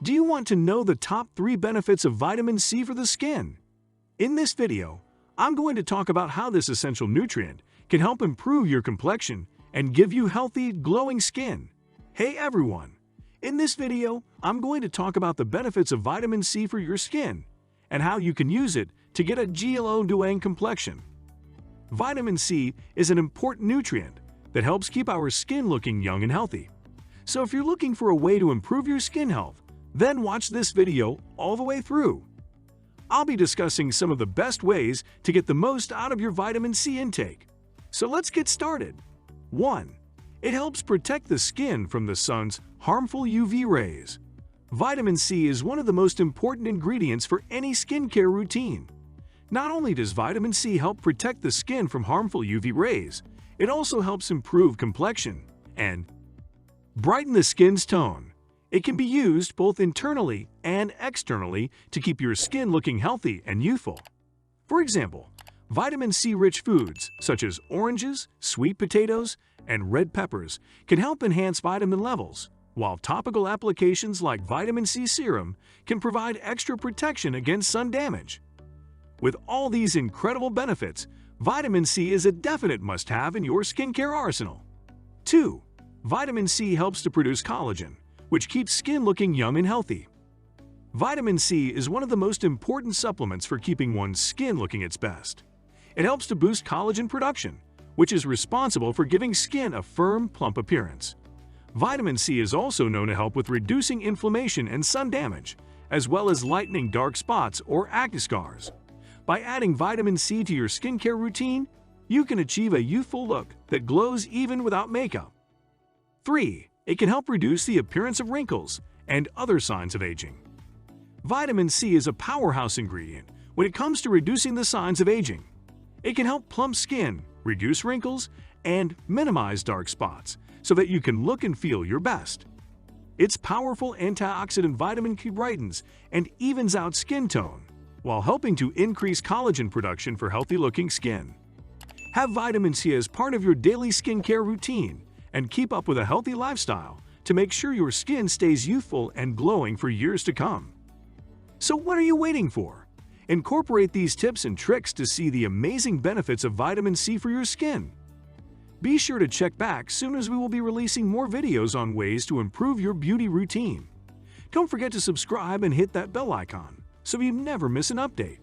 Do you want to know the top 3 benefits of vitamin C for the skin? In this video, I'm going to talk about how this essential nutrient can help improve your complexion and give you healthy, glowing skin. Hey everyone! In this video, I'm going to talk about the benefits of vitamin C for your skin and how you can use it to get a glowing complexion. Vitamin C is an important nutrient that helps keep our skin looking young and healthy. So if you're looking for a way to improve your skin health, then watch this video all the way through. I'll be discussing some of the best ways to get the most out of your vitamin C intake. So let's get started. 1. It helps protect the skin from the sun's harmful UV rays. Vitamin C is one of the most important ingredients for any skincare routine. Not only does vitamin C help protect the skin from harmful UV rays, it also helps improve complexion and brighten the skin's tone. It can be used both internally and externally to keep your skin looking healthy and youthful. For example, vitamin C-rich foods such as oranges, sweet potatoes, and red peppers can help enhance vitamin levels, while topical applications like vitamin C serum can provide extra protection against sun damage. With all these incredible benefits, vitamin C is a definite must-have in your skincare arsenal. 2. Vitamin C helps to produce collagen, which keeps skin looking young and healthy. Vitamin C is one of the most important supplements for keeping one's skin looking its best. It helps to boost collagen production, which is responsible for giving skin a firm, plump appearance. Vitamin C is also known to help with reducing inflammation and sun damage, as well as lightening dark spots or acne scars. By adding vitamin C to your skincare routine, you can achieve a youthful look that glows even without makeup. 3. It can help reduce the appearance of wrinkles and other signs of aging. Vitamin C is a powerhouse ingredient when it comes to reducing the signs of aging. It can help plump skin, reduce wrinkles, and minimize dark spots so that you can look and feel your best. Its powerful antioxidant vitamin C brightens and evens out skin tone, while helping to increase collagen production for healthy-looking skin. Have vitamin C as part of your daily skincare routine and keep up with a healthy lifestyle to make sure your skin stays youthful and glowing for years to come. So what are you waiting for? Incorporate these tips and tricks to see the amazing benefits of vitamin C for your skin. Be sure to check back soon as we will be releasing more videos on ways to improve your beauty routine. Don't forget to subscribe and hit that bell icon so you never miss an update.